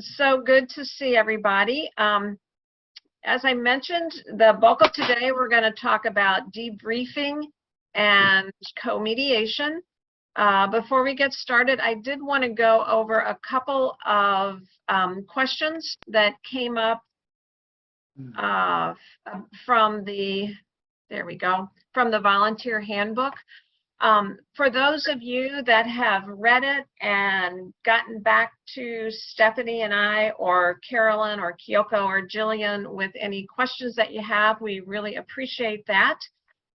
So good to see everybody. As I mentioned, the bulk of today, we're going to talk about debriefing and co-mediation. Before we get started, I did want to go over a couple of questions that came up from the, from the Volunteer Handbook. For those of you that have read it and gotten back to Stephanie and I, or Carolyn or Kyoko or Jillian with any questions that you have, we really appreciate that.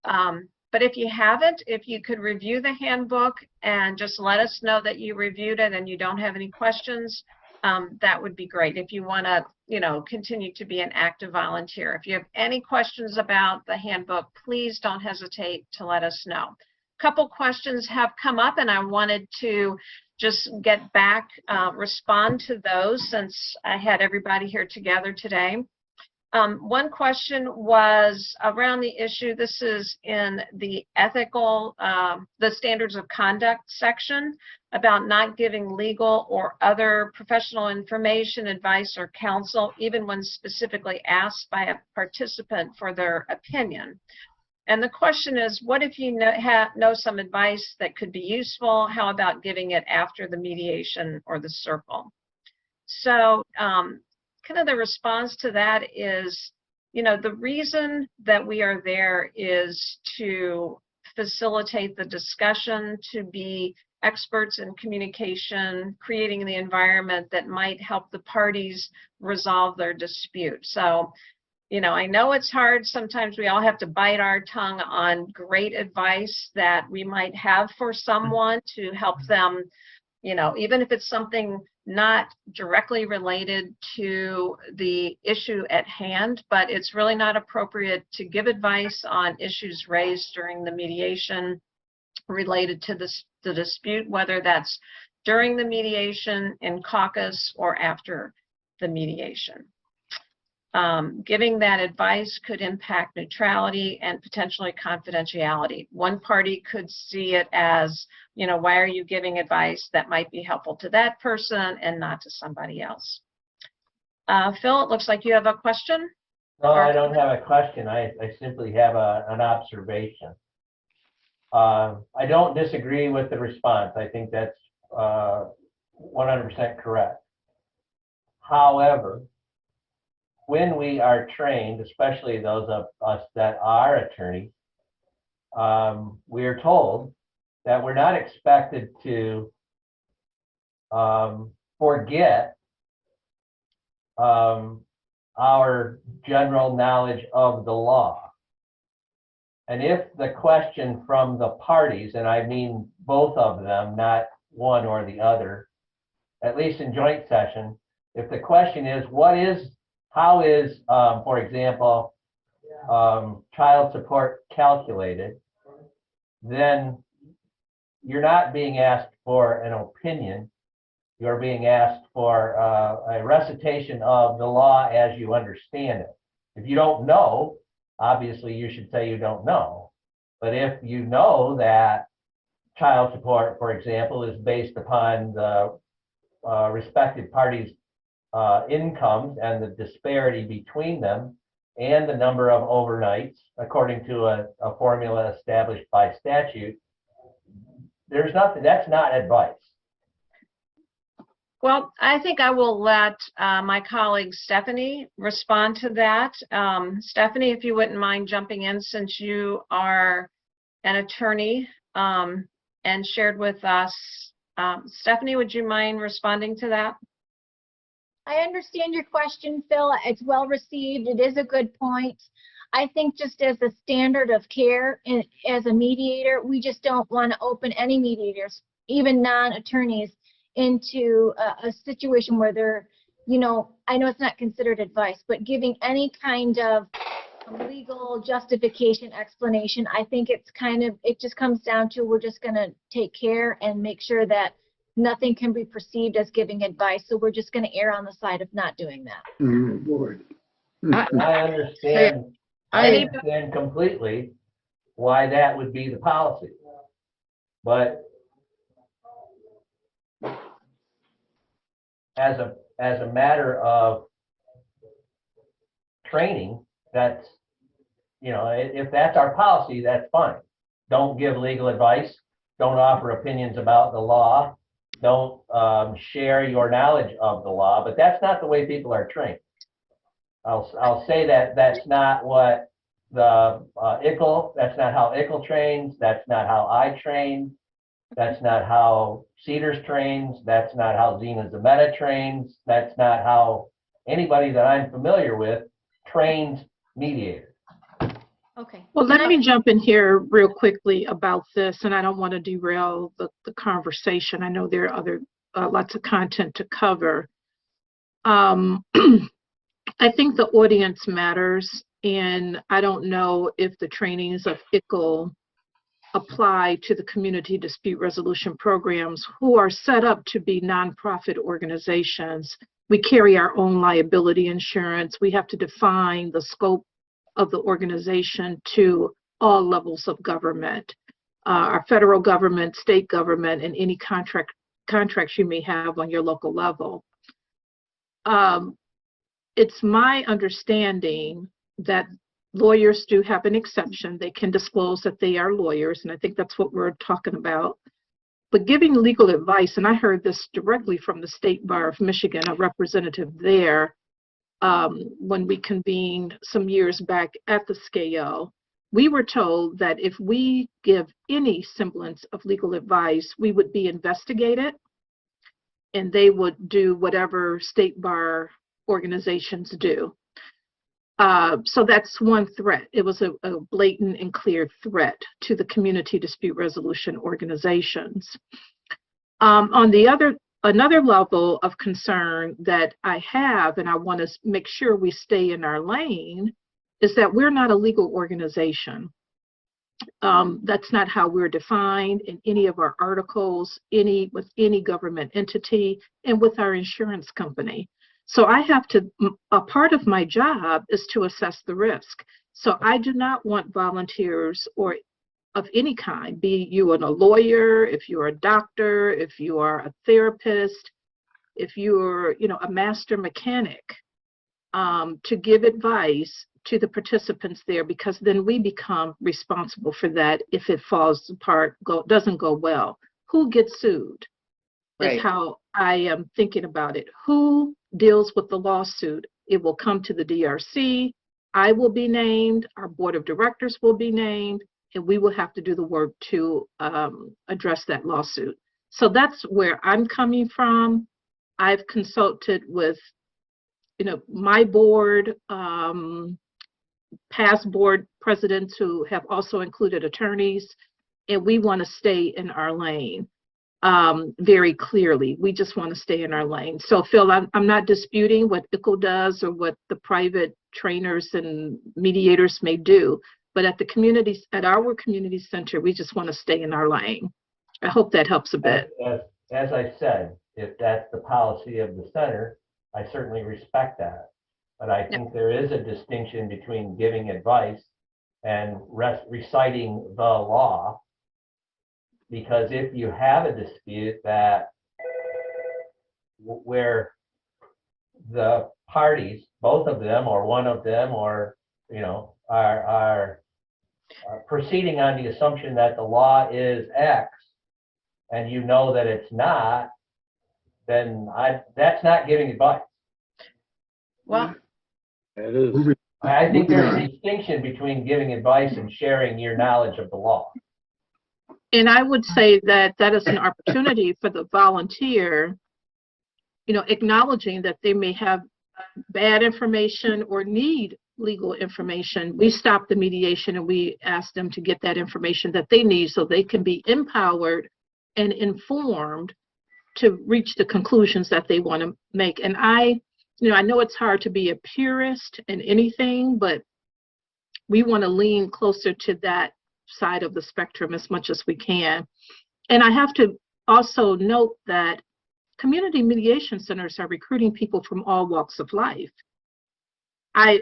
But if you haven't, if you could review the handbook and just let us know that you reviewed it and you don't have any questions, that would be great. If you want to, continue to be an active volunteer. If you have any questions about the handbook, please don't hesitate to let us know. Couple questions have come up and I wanted to just get back, respond to those since I had everybody here together today. One question was around the issue, this is in the ethical, the standards of conduct section, about not giving legal or other professional information, advice, or counsel, even when specifically asked by a participant for their opinion. And the question is, what if you know some advice that could be useful? How about giving it after the mediation or the circle? So kind of the response to that is, the reason that we are there is to facilitate the discussion, to be experts in communication, creating the environment that might help the parties resolve their dispute. So, I know it's hard. Sometimes we all have to bite our tongue on great advice that we might have for someone to help them, even if it's something not directly related to the issue at hand, but it's really not appropriate to give advice on issues raised during the mediation related to the dispute, whether that's during the mediation, in caucus, or after the mediation. Giving that advice could impact neutrality and potentially confidentiality. One party could see it as, why are you giving advice that might be helpful to that person and not to somebody else? Phil, it looks like you have a question. No, I don't have a question. I simply have an observation. I don't disagree with the response. I think that's 100% correct. However, when we are trained, especially those of us that are attorneys, we are told that we're not expected to forget our general knowledge of the law. And if the question from the parties, and I mean both of them, not one or the other, at least in joint session, if the question is, how is, for example, child support calculated, then you're not being asked for an opinion. You're being asked for a recitation of the law as you understand it. If you don't know, obviously you should say you don't know. But if you know that child support, for example, is based upon the respective parties' incomes and the disparity between them and the number of overnights according to a formula established by statute, there's nothing, that's not advice. Well, I think I will let my colleague Stephanie respond to that. Stephanie, if you wouldn't mind jumping in, since you are an attorney and shared with us. Stephanie, would you mind responding to that? I understand your question, Phil. It's well received. It is a good point. I think just as a standard of care and as a mediator, we just don't want to open any mediators, even non-attorneys, into a situation where they're, I know it's not considered advice, but giving any kind of legal justification, explanation. I think it's it just comes down to, we're just going to take care and make sure that nothing can be perceived as giving advice. So we're just going to err on the side of not doing that. Lord. I understand. I understand completely why that would be the policy. But as as a matter of training, that's, you know, if that's our policy, that's fine. Don't give legal advice. Don't offer opinions about the law. Don't share your knowledge of the law. But that's not the way people are trained. I'll say that that's not what the ICL, that's not how ICL trains. That's not how I train. That's not how Cedars trains. That's not how Zena Zameta trains. That's not how anybody that I'm familiar with trains mediators. Okay. Well, let me jump in here real quickly about this, and I don't want to derail the conversation. I know there are other lots of content to cover. I think the audience matters, and I don't know if the trainings of ICL apply to the community dispute resolution programs who are set up to be nonprofit organizations. We carry our own liability insurance. We have to define the scope of the organization to all levels of government, our federal government, state government, and any contracts you may have on your local level. It's my understanding that lawyers do have an exception. They can disclose that they are lawyers, and I think that's what we're talking about. But giving legal advice, and I heard this directly from the State Bar of Michigan, a representative there, when we convened some years back at the SCAO, we were told that if we give any semblance of legal advice, we would be investigated, and they would do whatever state bar organizations do. So that's one threat. It was a blatant and clear threat to the community dispute resolution organizations. On the another level of concern that I have, and I want to make sure we stay in our lane, is that we're not a legal organization. That's not how we're defined in any of our articles, with any government entity, and with our insurance company. So I have to, a part of my job is to assess the risk. So I do not want volunteers or of any kind, be you a lawyer, if you're a doctor, if you are a therapist, if you're, a master mechanic, to give advice to the participants there, because then we become responsible for that if it falls apart, doesn't go well. Who gets sued? Right. Is how I am thinking about it. Who deals with the lawsuit? It will come to the DRC. I will be named. Our board of directors will be named, and we will have to do the work to address that lawsuit. So that's where I'm coming from. I've consulted with, my board, past board presidents who have also included attorneys, and we want to stay in our lane. Very clearly, we just want to stay in our lane. So Phil, I'm not disputing what ICL does or what the private trainers and mediators may do, but at our community center, we just want to stay in our lane. I hope that helps a bit. As I said, if that's the policy of the center, I certainly respect that. But I think there is a distinction between giving advice and reciting the law. Because if you have a dispute where the parties, both of them or one of them, or are proceeding on the assumption that the law is X, and you know that it's not, then that's not giving advice. Well, I think there's a distinction between giving advice and sharing your knowledge of the law. And I would say that is an opportunity for the volunteer, acknowledging that they may have bad information or need legal information. We stop the mediation and we ask them to get that information that they need so they can be empowered and informed to reach the conclusions that they want to make. And I know it's hard to be a purist in anything, but we want to lean closer to that side of the spectrum as much as we can. And I have to also note that community mediation centers are recruiting people from all walks of life. I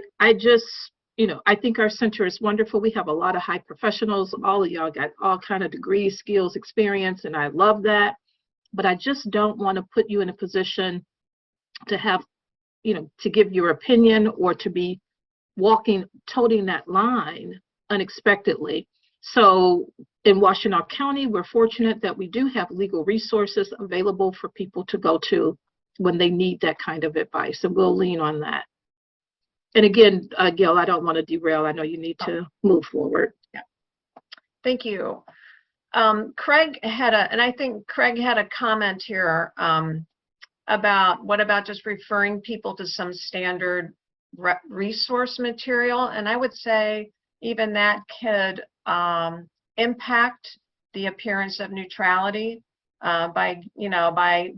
think our center is wonderful. We have a lot of high professionals. All of y'all got all kind of degrees, skills, experience, and I love that. But I just don't want to put you in a position to have, to give your opinion or to be toting that line unexpectedly. So in Washtenaw County, we're fortunate that we do have legal resources available for people to go to when they need that kind of advice, and we'll lean on that. And again, Gail, I don't want to derail. I know you need to move forward. Yeah. Thank you. Craig and I think Craig had a comment here about what about just referring people to some standard resource material, and I would say even that could impact the appearance of neutrality by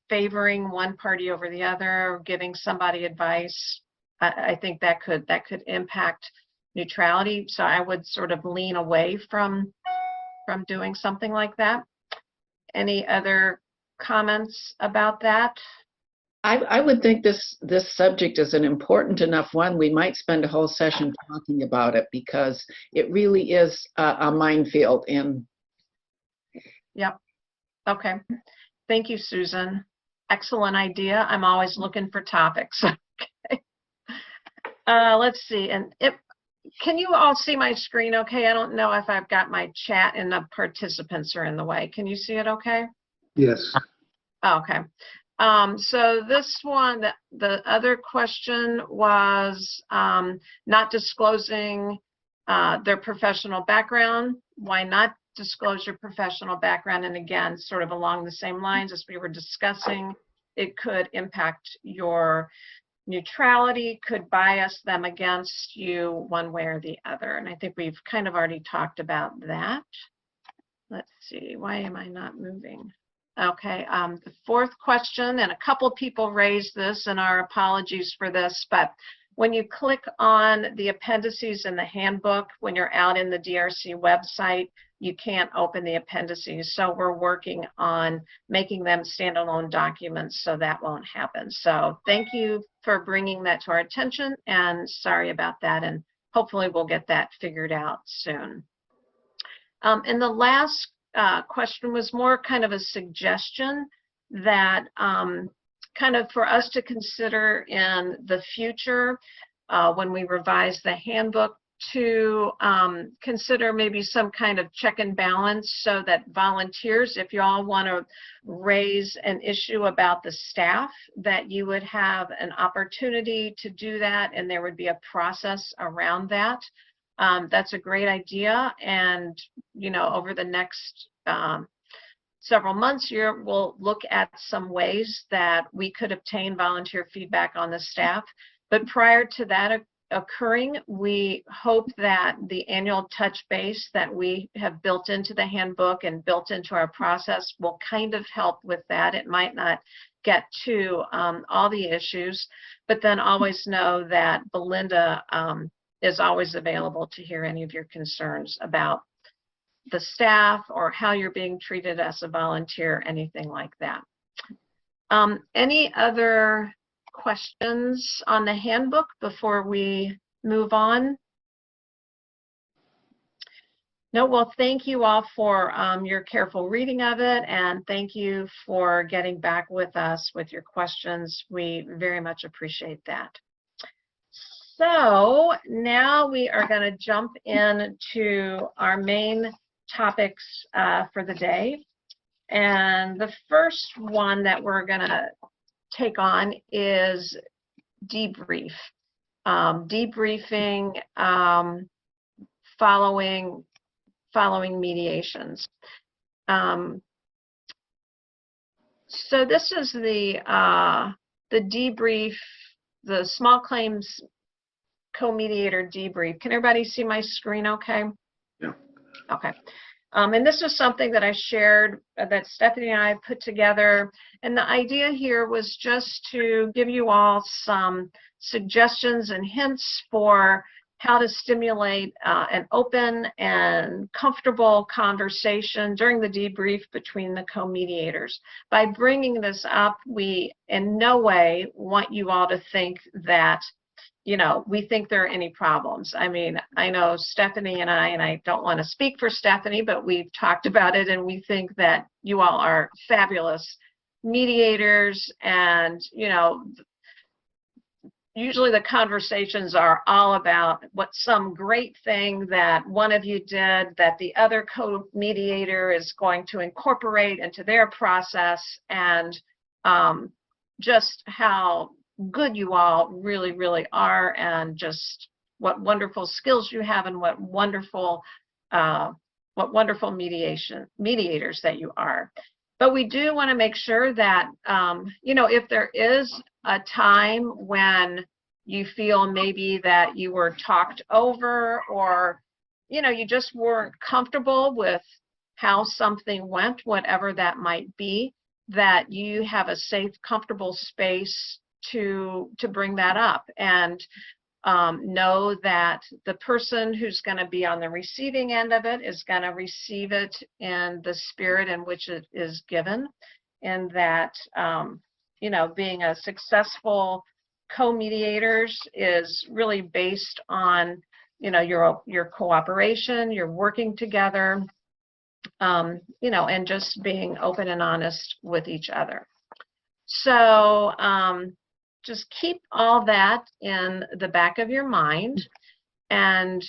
favoring one party over the other, or giving somebody advice. I think that could impact neutrality. So I would sort of lean away from doing something like that. Any other comments about that? I would think this subject is an important enough one. We might spend a whole session talking about it because it really is a minefield. Yep. Okay. Thank you, Susan. Excellent idea. I'm always looking for topics. Okay. Let's see. And can you all see my screen okay? I don't know if I've got my chat and the participants are in the way. Can you see it okay? Yes. Oh, okay. So this one, the other question was not disclosing their professional background. Why not disclose your professional background? And again, sort of along the same lines as we were discussing, it could impact your neutrality, could bias them against you one way or the other. And I think we've kind of already talked about that. Let's see, why am I not moving? Okay, the fourth question, and a couple people raised this, and our apologies for this, but when you click on the appendices in the handbook, when you're out in the DRC website, you can't open the appendices. So we're working on making them standalone documents so that won't happen. So thank you for bringing that to our attention, and sorry about that, and hopefully we'll get that figured out soon. And the last question was more kind of a suggestion that kind of for us to consider in the future when we revise the handbook, to consider maybe some kind of check and balance so that volunteers, if you all want to raise an issue about the staff, that you would have an opportunity to do that, and there would be a process around that. That's a great idea, and over the next several months here, we'll look at some ways that we could obtain volunteer feedback on the staff. But prior to that occurring, we hope that the annual touch base that we have built into the handbook and built into our process will kind of help with that. It might not get to all the issues, but then always know that Belinda is always available to hear any of your concerns about the staff or how you're being treated as a volunteer, anything like that. Any other questions on the handbook before we move on? No, well, thank you all for your careful reading of it, and thank you for getting back with us with your questions. We very much appreciate that. So now we are going to jump into our main topics for the day. And the first one that we're going to take on is debrief. Debriefing following mediations. So this is the debrief, the small claims co-mediator debrief. Can everybody see my screen okay? Yeah. Okay. And this was something that I shared, that Stephanie and I put together. And the idea here was just to give you all some suggestions and hints for how to stimulate an open and comfortable conversation during the debrief between the co-mediators. By bringing this up, we in no way want you all to think that we think there are any problems. I mean, I know Stephanie and I don't want to speak for Stephanie, but we've talked about it, and we think that you all are fabulous mediators, and, you know, usually the conversations are all about what some great thing that one of you did that the other co-mediator is going to incorporate into their process, and just how good you all really, really are, and just what wonderful skills you have, and what wonderful mediators that you are. But we do want to make sure that, you know, if there is a time when you feel maybe that you were talked over, or, you know, you just weren't comfortable with how something went, whatever that might be, that you have a safe, comfortable space to bring that up, and know that the person who's going to be on the receiving end of it is going to receive it in the spirit in which it is given, and that, you know, being a successful co-mediators is really based on, you know, your cooperation, your working together, you know, and just being open and honest with each other. So just keep all that in the back of your mind. And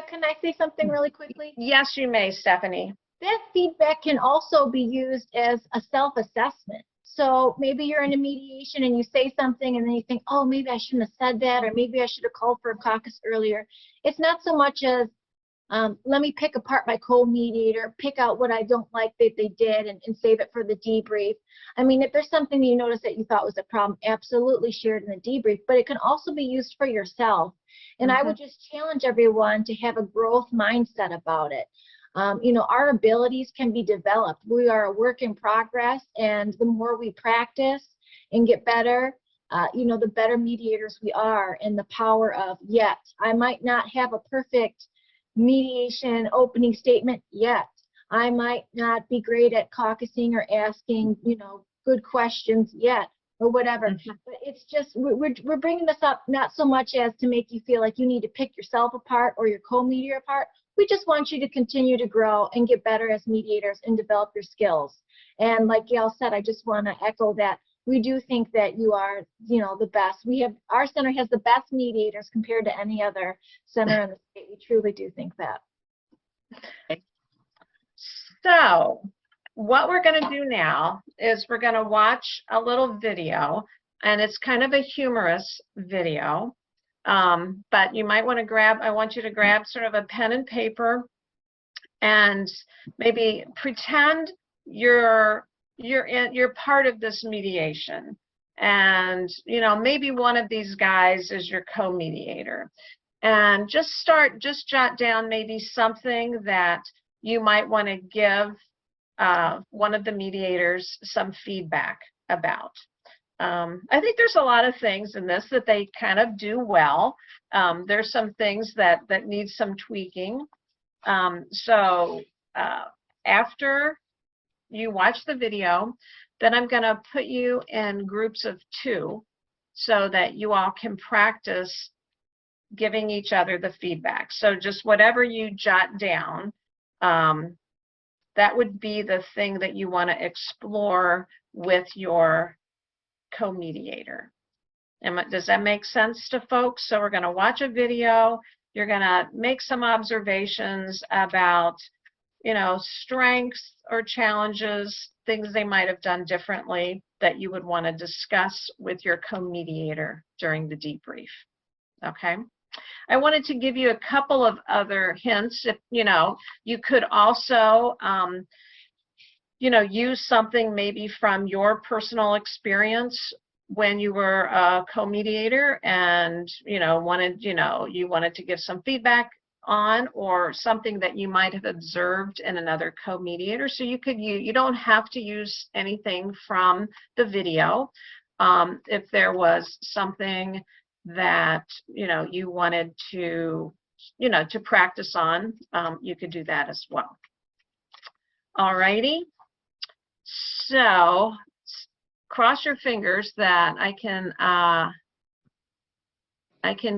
Can I say something really quickly? yes, you may, Stephanie. That feedback can also be used as a self-assessment. So maybe you're in a mediation and you say something and then you think, oh, maybe I shouldn't have said that, or maybe I should have called for a caucus earlier. It's not so much as, let me pick apart my co-mediator, pick out what I don't like that they did, and save it for the debrief. I mean, if there's something you notice that you thought was a problem, absolutely share it in the debrief, but it can also be used for yourself. And I would just challenge everyone to have a growth mindset about it. You know, our abilities can be developed. We are a work in progress, and the more we practice and get better, you know, the better mediators we are, and the power of, yet, I might not have a perfect mediation opening statement yet. I might not be great at caucusing or asking, you know, good questions yet, or whatever. But it's just, we're bringing this up not so much as to make you feel like you need to pick yourself apart or your co-mediator apart. We just want you to continue to grow and get better as mediators and develop your skills. And like Gail said, I just want to echo that. We do think that you are, you know, the best. Our center has the best mediators compared to any other center in the state. We truly do think that. So what we're going to do now is we're going to watch a little video, and it's kind of a humorous video. But you might want to I want you to grab sort of a pen and paper, and maybe pretend you're part of this mediation, and, you know, maybe one of these guys is your co-mediator, and just jot down maybe something that you might want to give one of the mediators some feedback about. I think there's a lot of things in this that they kind of do well. There's some things that need some tweaking. So after you watch the video, then I'm going to put you in groups of 2 so that you all can practice giving each other the feedback. So just whatever you jot down, that would be the thing that you want to explore with your co-mediator. Does that make sense to folks? So we're going to watch a video. You're going to make some observations about, you know, strengths or challenges, things they might have done differently that you would want to discuss with your co-mediator during the debrief. Okay. I wanted to give you a couple of other hints. If, you know, you could also, you know, use something maybe from your personal experience when you were a co-mediator, and, you know, you wanted to give some feedback on, or something that you might have observed in another co-mediator. So you don't have to use anything from the video. If there was something that, you know, you wanted to, you know, to practice on, you could do that as well. All righty. So cross your fingers that I can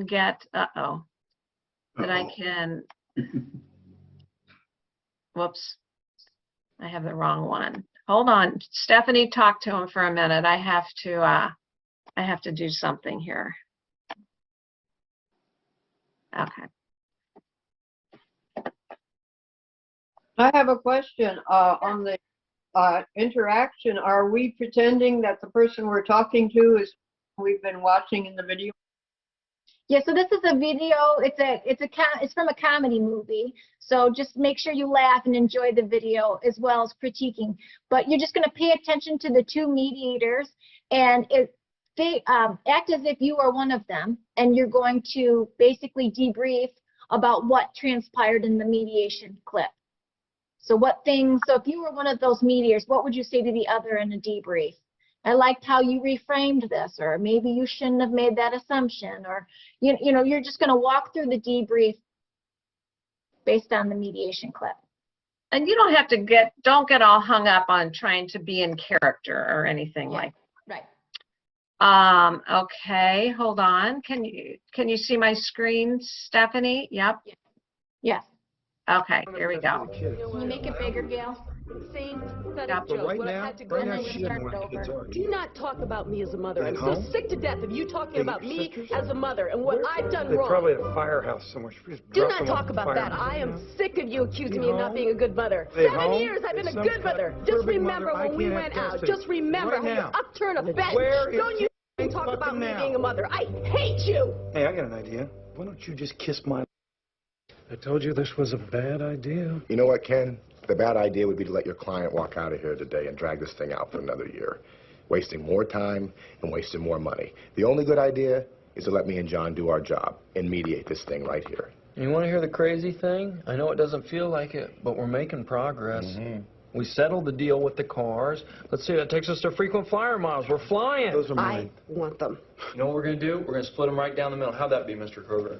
get, that I can, whoops, I have the wrong one. Hold on. Stephanie, talk to him for a minute. I have to do something here. Okay. I have a question on the interaction. Are we pretending that the person we're talking to is we've been watching in the video? Yeah, so this is a video. It's from a comedy movie. So just make sure you laugh and enjoy the video as well as critiquing. But you're just going to pay attention to the two mediators, and they act as if you are one of them, and you're going to basically debrief about what transpired in the mediation clip. So if you were one of those mediators, what would you say to the other in a debrief? I liked how you reframed this, or maybe you shouldn't have made that assumption, or, you know, you're just going to walk through the debrief based on the mediation clip. And you don't have to don't get all hung up on trying to be in character or anything like that. Right. Okay, hold on. Can you see my screen, Stephanie? Yep. Yes. Okay, here we go. Can you make it bigger, Gail? Same pathetic Yep. joke. Right What I've now, had to go right now, through. she doesn't know what kids are. Do not talk about me as a mother. I'm At so home? sick to death of you talking They about get me sisters? as a mother and what I've done They wrong. probably at a firehouse somewhere. She just Do dropped not them off talk at about the that. firehouse. I am sick of you accusing They me of not home? being a good mother. They 7 home? years I've been a Some good kind mother. of Just perfect remember mother. I when we can't went have out. custody. Just remember Right how you now. upturn a bench. Where is Don't you Kate talk about fucking me now? being a mother. I hate you. Hey, I got an idea. Why don't you just kiss my... I told you this was a bad idea. You know what, Ken? The bad idea would be to let your client walk out of here today and drag this thing out for another year, wasting more time and wasting more money. The only good idea is to let me and John do our job and mediate this thing right here. You want to hear the crazy thing? I know it doesn't feel like it, but we're making progress. We settled the deal with the cars. Let's see, that takes us to frequent flyer miles. We're flying. Those are I mine. want them. You know what we're going to do? We're going to split them right down the middle. How'd that be, Mr. Kroger?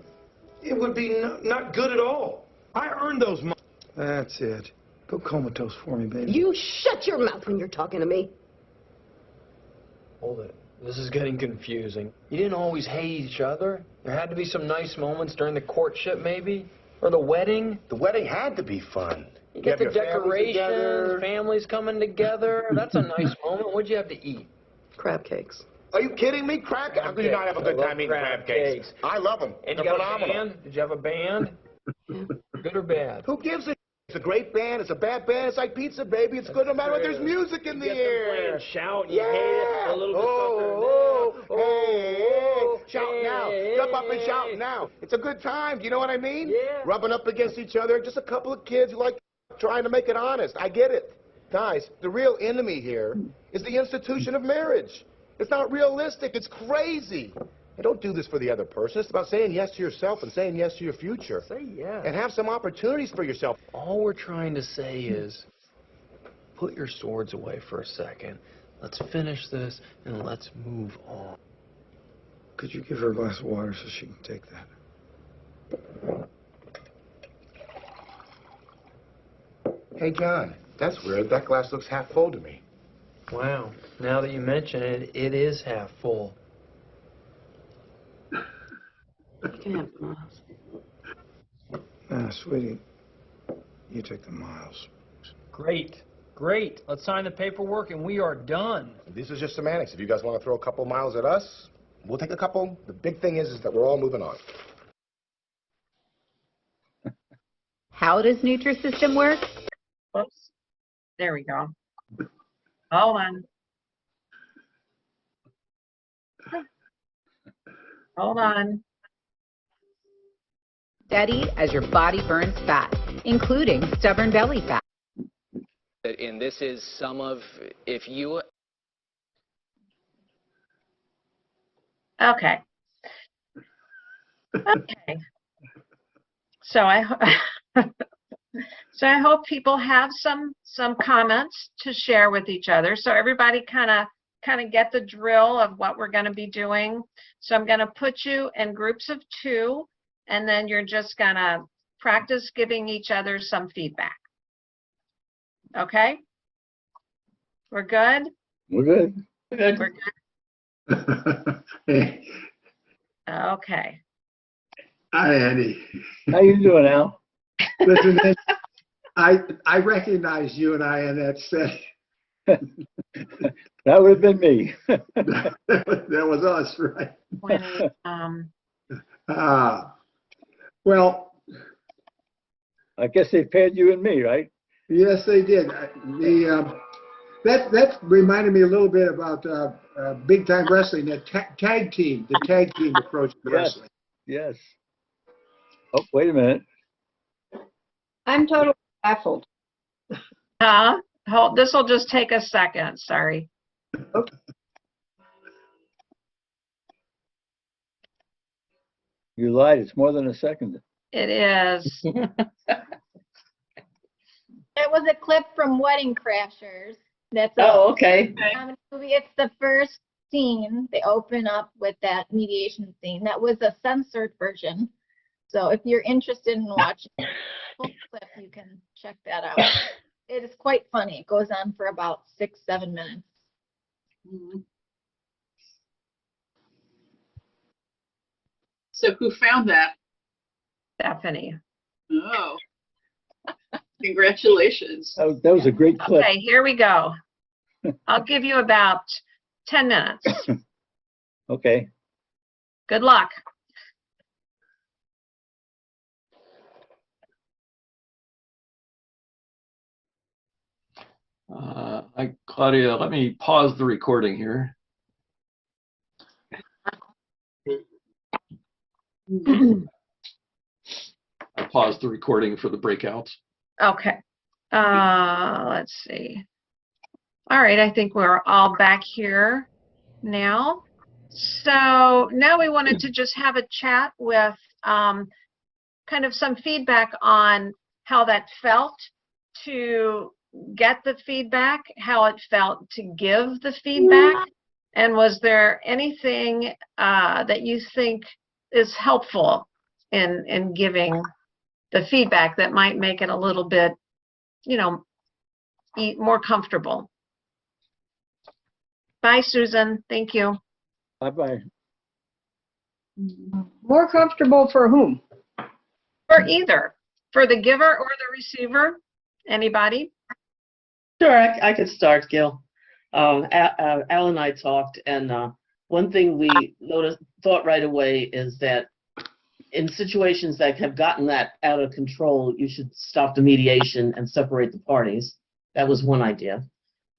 It would be not good at all. I earned those money. That's it. Go comatose for me, baby. You shut your mouth when you're talking to me. Hold it. This is getting confusing. You didn't always hate each other. There had to be some nice moments during the courtship, maybe? Or the wedding. The wedding had to be fun. You get the have your family together. decorations, families coming together. That's a nice moment. What'd you have to eat? Crab cakes. Are you kidding me? How could you not have a good time eating crab cakes? I love them. And They're you got phenomenal. a band? Did you have a band? Good or bad? Who gives a It's a great band. It's a bad band. It's like pizza, baby. It's good no matter what. There's music in the air. Shout, you Yeah. hate it, a little bit Shout now. Jump up and shout now. It's a good time. Do you know what I mean? Yeah. Rubbing up against each other. Just a couple of kids who like trying to make it honest. I get it. Guys, the real enemy here is the institution of marriage. It's not realistic. It's crazy. And don't do this for the other person. It's about saying yes to yourself and saying yes to your future. Say yes. And have some opportunities for yourself. All we're trying to say is, put your swords away for a second. Let's finish this and let's move on. Could you give her a glass of water so she can take that? Hey, John, that's weird. That glass looks half full to me. Wow. Now that you mention it, it is half full. You can have the miles. Sweetie, you take the miles. Great. Great. Let's sign the paperwork and we are done. This is just semantics. If you guys want to throw a couple miles at us, we'll take a couple. The big thing is that we're all moving on. How does Nutrisystem work? Whoops. There we go. Hold on. Hold on. Steady as your body burns fat, including stubborn belly fat. And this is some of, if you... Okay. Okay. So I hope people have some comments to share with each other. So everybody kind of get the drill of what we're going to be doing. So I'm going to put you in groups of 2, and then you're just going to practice giving each other some feedback. Okay? We're good? We're good. We're good. Hey, Okay. hi, Andy. How you doing, Al? Listen, I recognize you and I in that setting. That would have been me. That was us, right? 20, Well, I guess they paid you and me, right? Yes, they did. That reminded me a little bit about big time wrestling, that tag team approach to wrestling. Yes. Oh, wait a minute. I'm totally baffled. This will just take a second. Sorry. Okay. You lied. It's more than a second. It is. It was a clip from Wedding Crashers. That's okay. movie. It's the first scene. They open up with that mediation scene. That was a censored version. So if you're interested in watching the full clip, you can check that out. It is quite funny. It goes on for about 6-7 minutes. So who found that? Stephanie. Oh. Congratulations. That was a great clip. Okay, here we go. I'll give you about 10 minutes. Okay. Good luck. Claudia, let me pause the recording here. I paused the recording for the breakouts. Okay. Let's see. All right, I think we're all back here now. So now we wanted to just have a chat with kind of some feedback on how that felt to get the feedback, how it felt to give the feedback, and was there anything that you think is helpful in giving the feedback that might make it a little bit, you know, more comfortable. Bye, Susan. Thank you. Bye-bye. More comfortable for whom? For either. For the giver or the receiver. Anybody? Sure, I could start, Gail. Al and I talked, and one thing we thought right away is that in situations that have gotten that out of control, you should stop the mediation and separate the parties. That was one idea.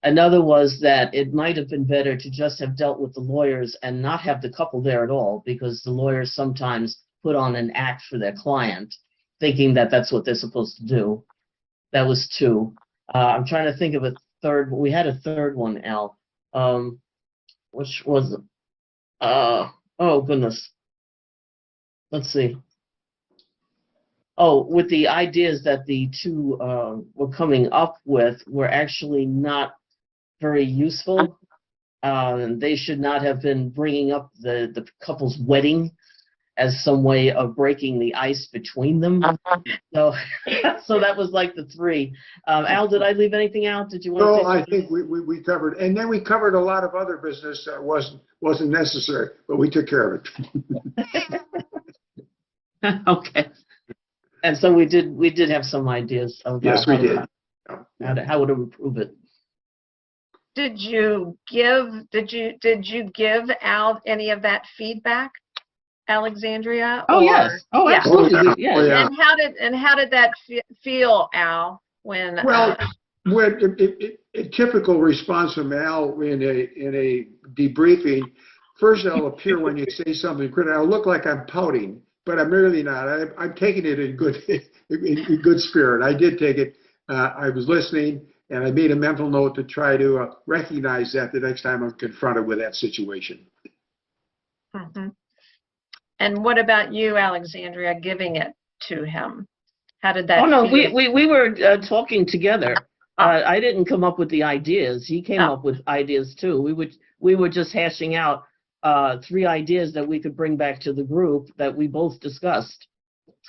Another was that it might have been better to just have dealt with the lawyers and not have the couple there at all, because the lawyers sometimes put on an act for their client, thinking that that's what they're supposed to do. That was two. I'm trying to think of a third. We had a third one, Al, which was, oh goodness. Let's see. Oh, with the ideas that the two were coming up with were actually not very useful. They should not have been bringing up the couple's wedding as some way of breaking the ice between them. So, so that was like the three. Al, did I leave anything out? Did you want to? No, I think we covered, and then we covered a lot of other business that wasn't necessary, but we took care of it. Okay. And so we did have some ideas about yes, we did. How to improve it. Did you give Al any of that feedback, Alexandria? Oh, yes. Oh, yeah. absolutely. Yes. Oh, yeah. And how did that feel, Al, when Well, a typical response from Al in a debriefing, first I'll appear when you say something critical. I'll look like I'm pouting, but I'm really not. I'm taking it in good spirit. I did take it. I was listening, and I made a mental note to try to recognize that the next time I'm confronted with that situation. Mm-hmm. And what about you, Alexandria, giving it to him? How did that Oh, no, feel? we were talking together. I didn't come up with the ideas. He came up with ideas too. We were just hashing out 3 ideas that we could bring back to the group that we both discussed.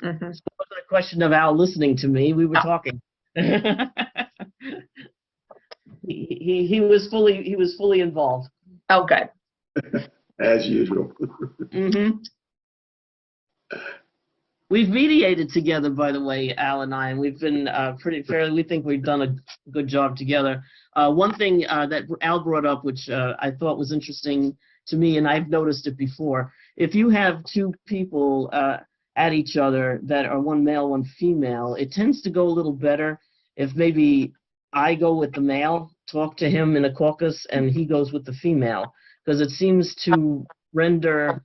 Mm-hmm. So it wasn't a question of Al listening to me. We were talking. He was fully involved. Oh, good. As usual. Mm-hmm. We've mediated together, by the way, Al and I, and we've been pretty fairly. We think we've done a good job together. One thing that Al brought up, which I thought was interesting to me, and I've noticed it before, if you have two people at each other that are one male, one female, it tends to go a little better if maybe I go with the male, talk to him in a caucus, and he goes with the female, because it seems to render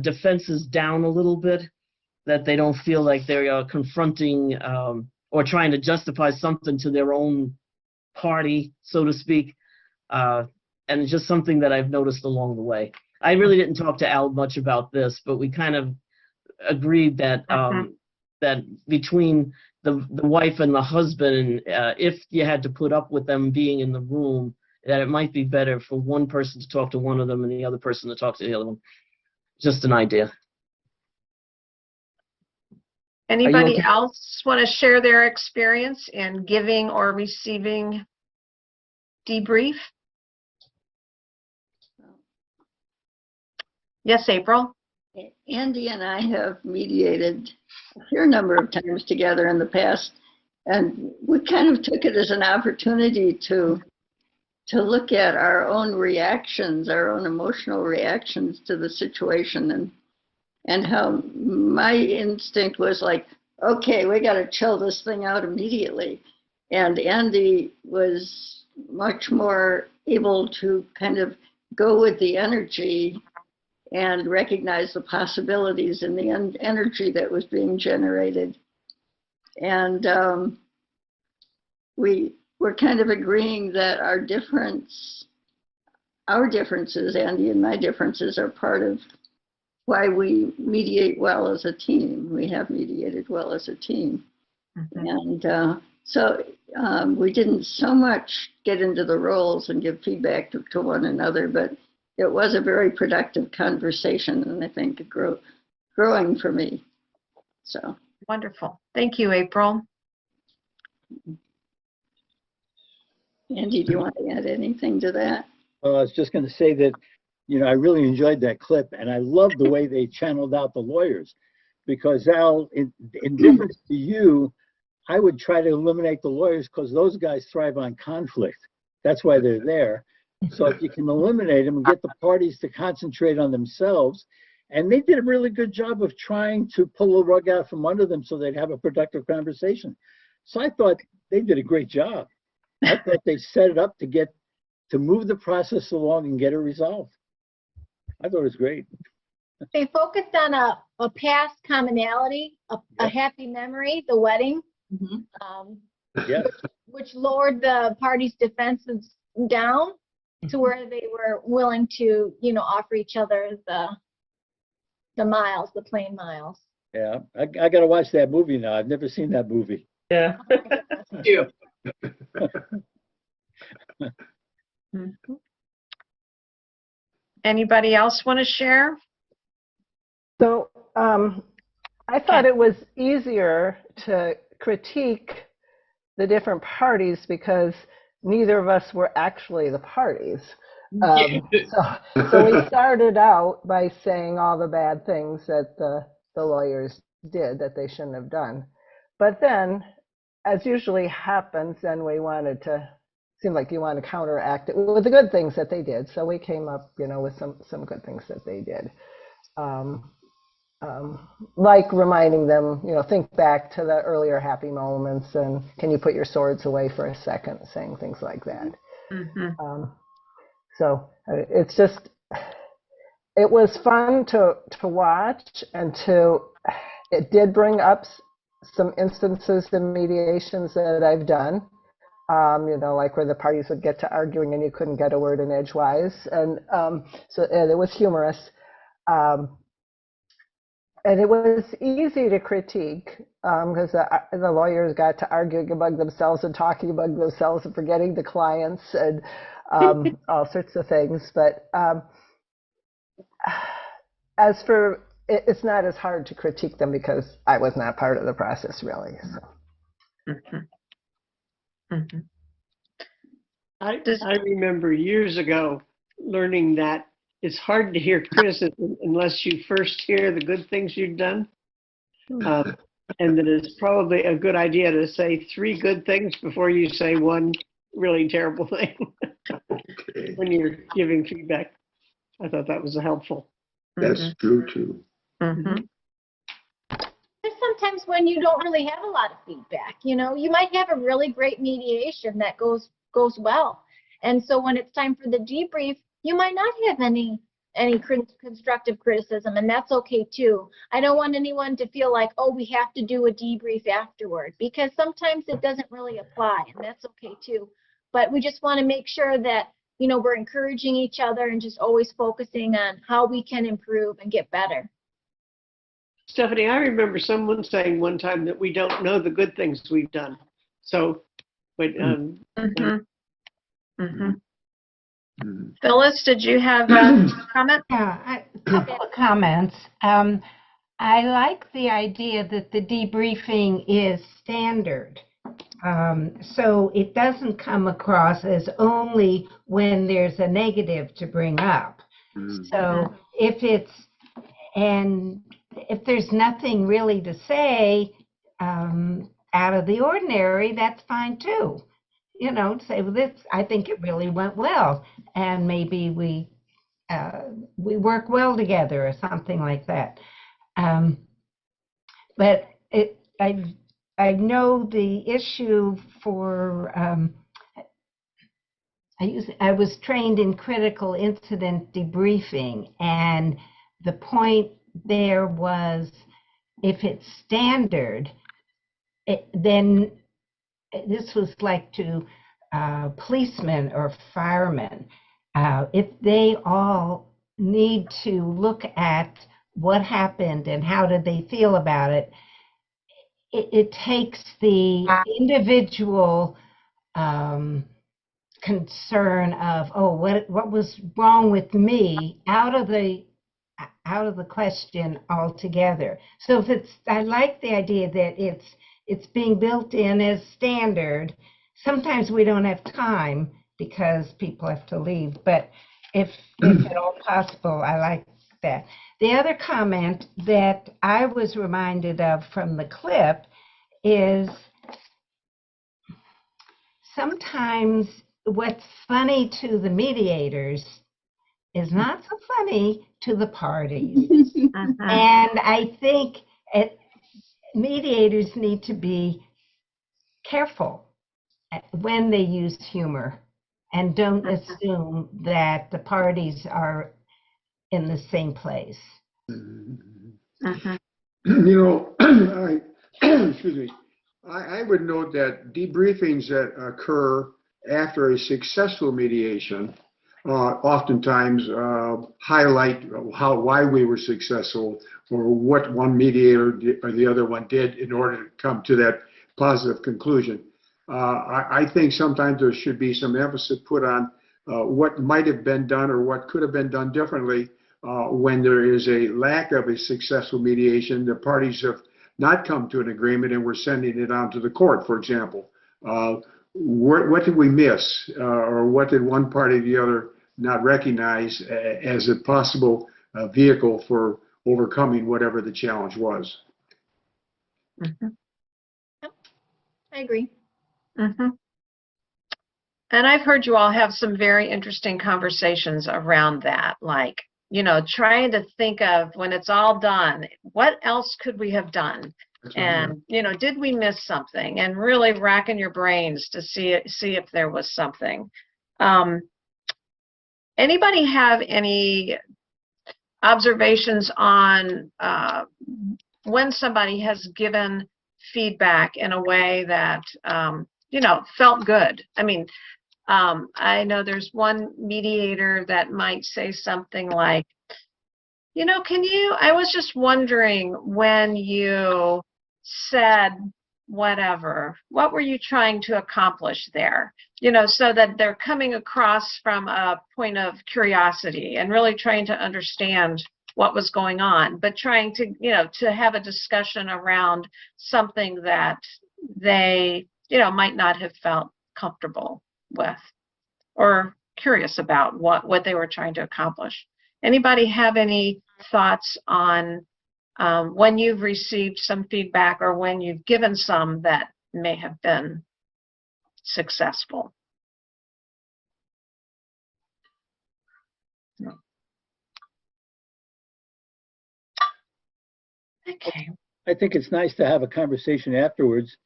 defenses down a little bit, that they don't feel like they're confronting or trying to justify something to their own party, so to speak. And it's just something that I've noticed along the way. I really didn't talk to Al much about this, but we kind of agreed that that between the wife and the husband, if you had to put up with them being in the room, that it might be better for one person to talk to one of them and the other person to talk to the other one. Just an idea. Anybody else want to share their experience in giving or receiving debrief? Yes, April? Andy and I have mediated a fair number of times together in the past, and we kind of took it as an opportunity to look at our own reactions, our own emotional reactions to the situation, and how my instinct was like, okay, we got to chill this thing out immediately. And Andy was much more able to kind of go with the energy and recognize the possibilities in the energy that was being generated. And we were kind of agreeing that our differences, Andy and my differences, are part of why we mediate well as a team. We have mediated well as a team. And so we didn't so much get into the roles and give feedback to one another, but it was a very productive conversation, and I think growing for me. So wonderful. Thank you, April. Andy, do you want to add anything to that? I was just going to say that, you know, I really enjoyed that clip, and I love the way they channeled out the lawyers, because Al, in difference to you, I would try to eliminate the lawyers because those guys thrive on conflict. That's why they're there. So if you can eliminate them and get the parties to concentrate on themselves, and they did a really good job of trying to pull the rug out from under them so they'd have a productive conversation. So I thought they did a great job. I thought they set it up to move the process along and get it resolved. I thought it was great. They focused on a past commonality, a happy memory, the wedding, which lowered the parties' defenses down to where they were willing to, you know, offer each other the miles, the plane miles. Yeah, I got to watch that movie now. I've never seen that movie. Yeah. Anybody else want to share? So I thought it was easier to critique the different parties because neither of us were actually the parties. So we started out by saying all the bad things that the lawyers did that they shouldn't have done. But then, as usually happens, then we wanted to, seem like you want to counteract it with the good things that they did. So we came up, you know, with some good things that they did. Like reminding them, you know, think back to the earlier happy moments, and can you put your swords away for a second, saying things like that. So it's just, it was fun to watch, and it did bring up some instances in mediations that I've done, you know, like where the parties would get to arguing and you couldn't get a word in edgewise, and it was humorous. And it was easy to critique because the lawyers got to arguing among themselves and talking among themselves and forgetting the clients and all sorts of things. But as for, it's not as hard to critique them because I was not part of the process, really. So. I remember years ago learning that it's hard to hear criticism unless you first hear the good things you've done. And that it's probably a good idea to say 3 good things before you say one really terrible thing Okay, when you're giving feedback. I thought that was helpful. that's true too. Mhm. There's sometimes when you don't really have a lot of feedback, you might have a really great mediation that goes well. And so when it's time for the debrief, you might not have any constructive criticism, and that's okay too. I don't want anyone to feel like, oh, we have to do a debrief afterward, because sometimes it doesn't really apply, and that's okay too. But we just want to make sure that, we're encouraging each other and just always focusing on how we can improve and get better. Stephanie, I remember someone saying one time that we don't know the good things we've done. So, but Phyllis, did you have a comment? Yeah, a couple of comments. I like the idea that the debriefing is standard. So it doesn't come across as only when there's a negative to bring up. So if there's nothing really to say out of the ordinary, that's fine too. Say, well, this, I think it really went well, and maybe we work well together or something like that. But I know the issue for, I was trained in critical incident debriefing, and the point there was, if it's standard, then this was like to policemen or firemen. If they all need to look at what happened and how did they feel about it, it takes the individual concern of, oh, what was wrong with me out of the question altogether. So if I like the idea that it's being built in as standard. Sometimes we don't have time because people have to leave, but if at all possible, I like that. The other comment that I was reminded of from the clip is sometimes what's funny to the mediators is not so funny to the parties. And I think mediators need to be careful when they use humor and don't assume that the parties are in the same place. Excuse me. I would note that debriefings that occur after a successful mediation oftentimes highlight why we were successful, or what one mediator or the other one did in order to come to that positive conclusion. I think sometimes there should be some emphasis put on what might have been done or what could have been done differently when there is a lack of a successful mediation. The parties have not come to an agreement and we're sending it on to the court, for example. What did we miss, or what did one party or the other not recognize as a possible vehicle for overcoming whatever the challenge was? Yep, I agree. And I've heard you all have some very interesting conversations around that, like, trying to think of, when it's all done, what else could we have done? And, did we miss something? And really racking your brains to see if there was something. Anybody have any observations on when somebody has given feedback in a way that, felt good? I mean, I know there's one mediator that might say something like, I was just wondering, when you said whatever, what were you trying to accomplish there? So that they're coming across from a point of curiosity and really trying to understand what was going on, but trying to, to have a discussion around something that they, might not have felt comfortable with or curious about what they were trying to accomplish. Anybody have any thoughts on when you've received some feedback or when you've given some that may have been successful? Okay. I think it's nice to have a conversation afterwards.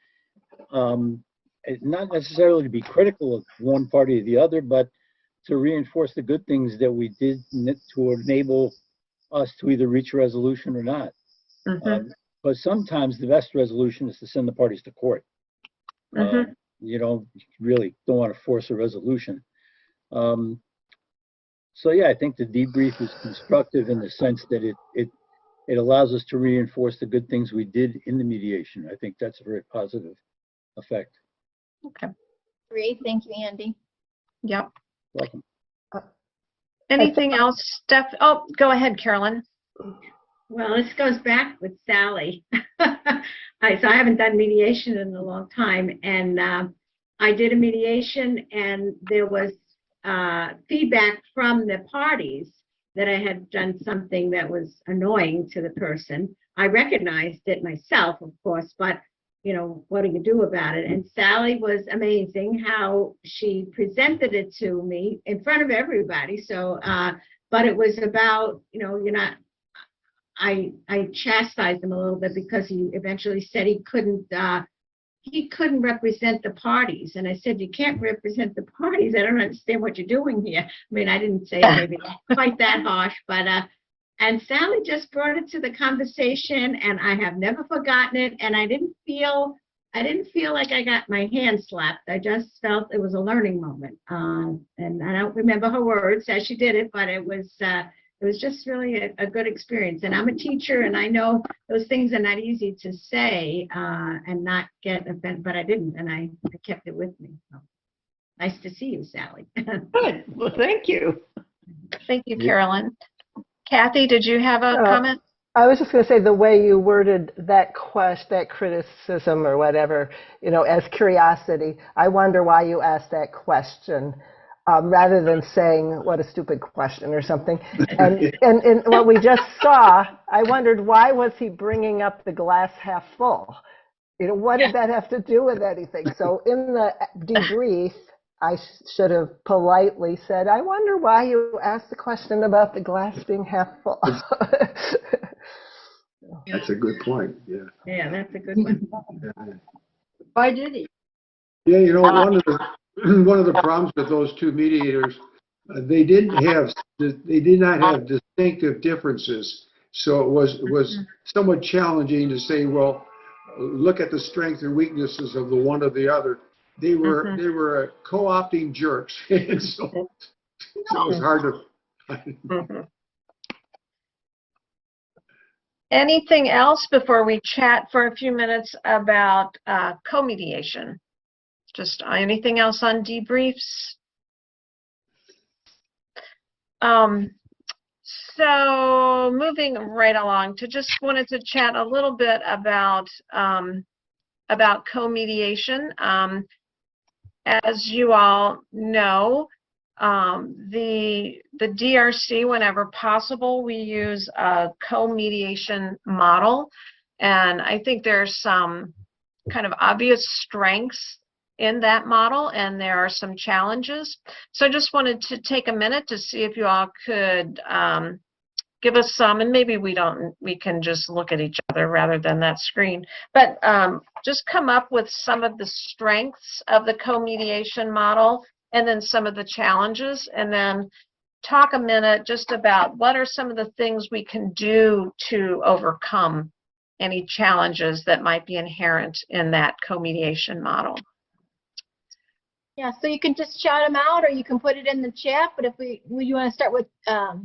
Not necessarily to be critical of one party or the other, but to reinforce the good things that we did to enable us to either reach a resolution or not. But sometimes the best resolution is to send the parties to court. You really don't want to force a resolution. So yeah, I think the debrief is constructive in the sense that it allows us to reinforce the good things we did in the mediation. I think that's a very positive effect. Okay. Great, thank you, Andy. Yep. Welcome. Anything else, Steph? Oh, go ahead, Carolyn. Well, this goes back with Sally. So I haven't done mediation in a long time, and I did a mediation, and there was feedback from the parties that I had done something that was annoying to the person. I recognized it myself, of course, but what do you do about it? And Sally was amazing how she presented it to me in front of everybody. So, but it was about, I chastised him a little bit because he eventually said he couldn't represent the parties. And I said, you can't represent the parties. I don't understand what you're doing here. I mean, I didn't say maybe quite that harsh, but, and Sally just brought it to the conversation, and I have never forgotten it. And I didn't feel like I got my hand slapped. I just felt it was a learning moment. And I don't remember her words as she did it, but it was just really a good experience. And I'm a teacher, and I know those things are not easy to say and not get offended, but I didn't, and I kept it with me. So, nice to see you, Sally. Good. Well, thank you. Thank you, Carolyn. Kathy, did you have a comment? I was just going to say the way you worded that criticism or whatever, as curiosity. I wonder why you asked that question. Rather than saying what a stupid question or something. And what we just saw, I wondered, why was he bringing up the glass half full? What did that have to do with anything? So in the debrief, I should have politely said, I wonder why you asked the question about the glass being half full. That's a good point. Yeah. Yeah, that's a good one. Why did he? Yeah, one of the problems with those two mediators, they did not have distinctive differences. So it was somewhat challenging to say, well, look at the strengths and weaknesses of the one or the other. They were co-opting jerks, and so it was hard to. Anything else before we chat for a few minutes about co-mediation? Just anything else on debriefs? So moving right along to just wanted to chat a little bit about co-mediation. As you all know, the DRC, whenever possible, we use a co-mediation model, and I think there's some kind of obvious strengths in that model, and there are some challenges. So I just wanted to take a minute to see if you all could give us some, and maybe we can just look at each other rather than that screen, but just come up with some of the strengths of the co-mediation model and then some of the challenges, and then talk a minute just about what are some of the things we can do to overcome any challenges that might be inherent in that co-mediation model. Yeah, so you can just shout them out, or you can put it in the chat. But if you want to start with, what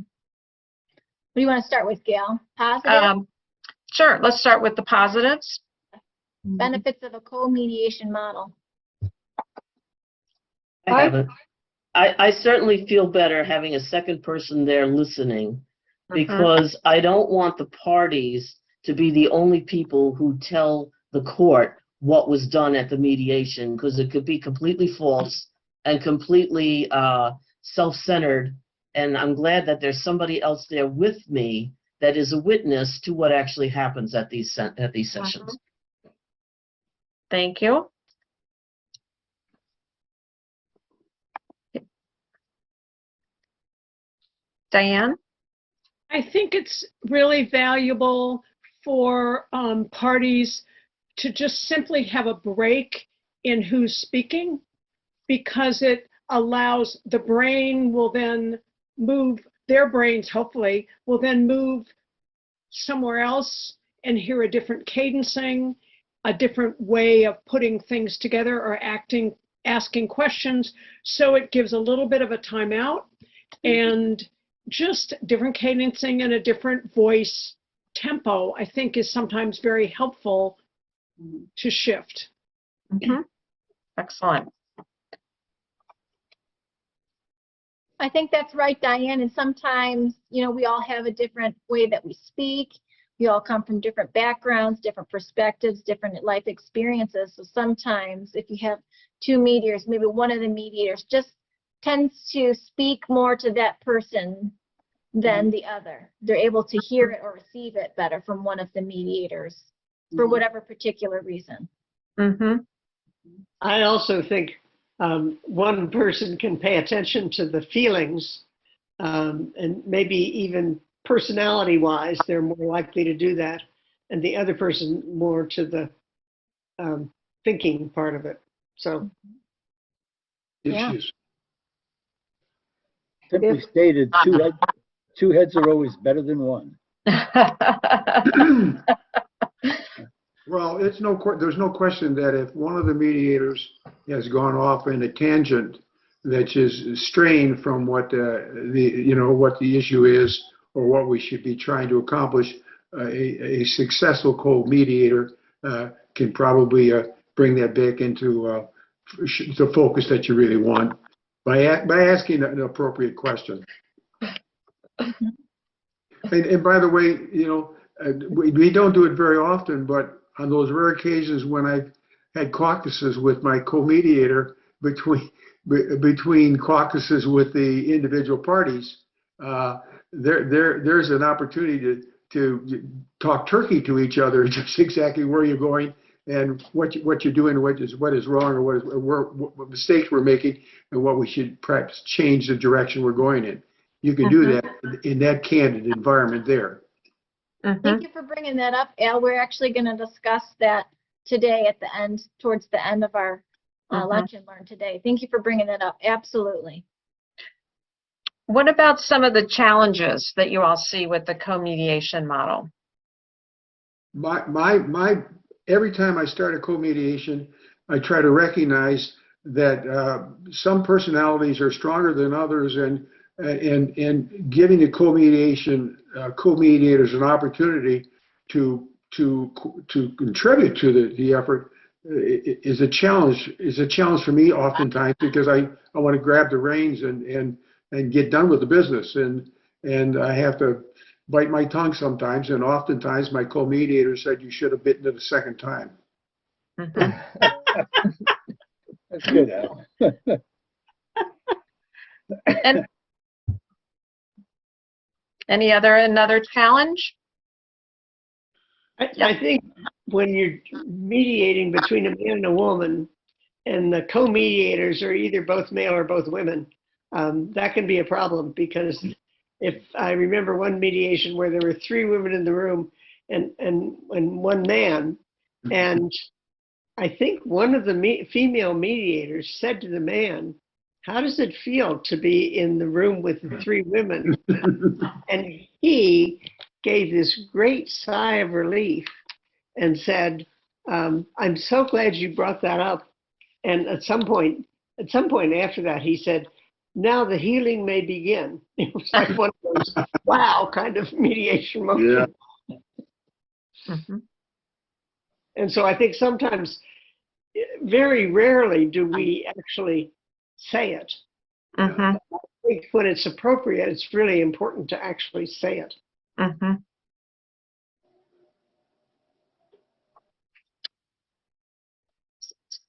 do you want to start with, Gail? Positive? Sure. Let's start with the positives. Benefits of a co-mediation model. I haven't. I certainly feel better having a second person there listening, because I don't want the parties to be the only people who tell the court what was done at the mediation, because it could be completely false and completely self-centered. And I'm glad that there's somebody else there with me that is a witness to what actually happens at these sessions. Thank you. Diane? I think it's really valuable for parties to just simply have a break in who's speaking, because it allows the brain will then move, their brains hopefully will then move somewhere else and hear a different cadencing, a different way of putting things together or asking questions. So it gives a little bit of a timeout and just different cadencing and a different voice tempo, I think, is sometimes very helpful to shift. Mm-hmm. Excellent. I think that's right, Diane. And sometimes, you know, we all have a different way that we speak. We all come from different backgrounds, different perspectives, different life experiences. So sometimes if you have two mediators, maybe one of the mediators just tends to speak more to that person than the other. They're able to hear it or receive it better from one of the mediators for whatever particular reason. Mm-hmm. I also think one person can pay attention to the feelings, and maybe even personality-wise, they're more likely to do that, and the other person more to the thinking part of it. So, Issues. Simply stated, two heads are always better than one. Well, there's no question that if one of the mediators has gone off in a tangent that is straying from what what the issue is or what we should be trying to accomplish, a successful co-mediator can probably bring that back into the focus that you really want by asking an appropriate question. And by the way, we don't do it very often, but on those rare occasions when I've had caucuses with my co-mediator between caucuses with the individual parties, there's an opportunity to talk turkey to each other, just exactly where you're going and what you're doing, what is wrong, or what mistakes we're making, and what we should perhaps change the direction we're going in. You can do that in that candid environment there. Thank you for bringing that up, Al. We're actually going to discuss that today at the end, towards the end of our Lunch and Learn today. Thank you for bringing that up. Absolutely. What about some of the challenges that you all see with the co-mediation model? Every time I start a co-mediation, I try to recognize that some personalities are stronger than others, and giving the co-mediators an opportunity to contribute to the effort is a challenge. Is a challenge for me oftentimes, because I want to grab the reins and get done with the business, and I have to bite my tongue sometimes, and oftentimes my co-mediator said you should have bitten it a second time. That's good, Al. And another challenge? I think when you're mediating between a man and a woman, and the co-mediators are either both male or both women, that can be a problem, because if I remember one mediation where there were 3 women in the room and one man, and I think one of the female mediators said to the man, "How does it feel to be in the room with the 3 women?" And he gave this great sigh of relief and said, "I'm so glad you brought that up." And at some point after that, he said, "Now the healing may begin." It was like one of those wow kind of mediation moments. Yeah. And so I think sometimes, very rarely do we actually say it. I think when it's appropriate, it's really important to actually say it.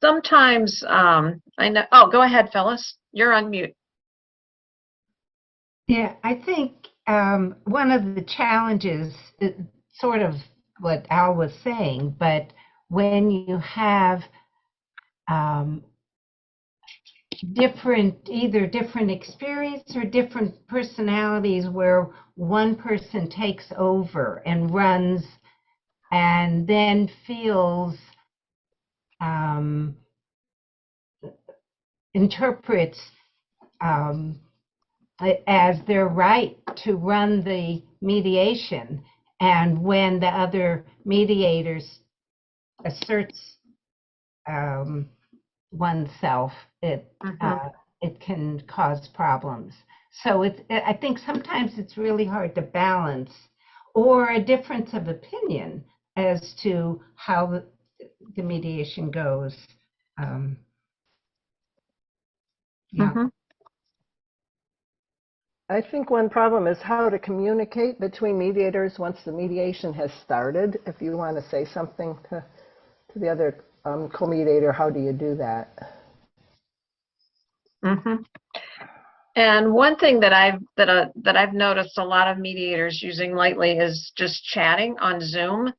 Sometimes, I know, oh, go ahead, Phyllis. You're on mute. Yeah, I think one of the challenges, sort of what Al was saying, but when you have either different experience or different personalities where one person takes over and runs and then feels, interprets as their right to run the mediation. And when the other mediators asserts oneself, it can cause problems. So I think sometimes it's really hard to balance, or a difference of opinion as to how the mediation goes. Yeah. I think one problem is how to communicate between mediators once the mediation has started. If you want to say something to the other co-mediator, how do you do that? And one thing that I've noticed a lot of mediators using lately is just chatting on Zoom,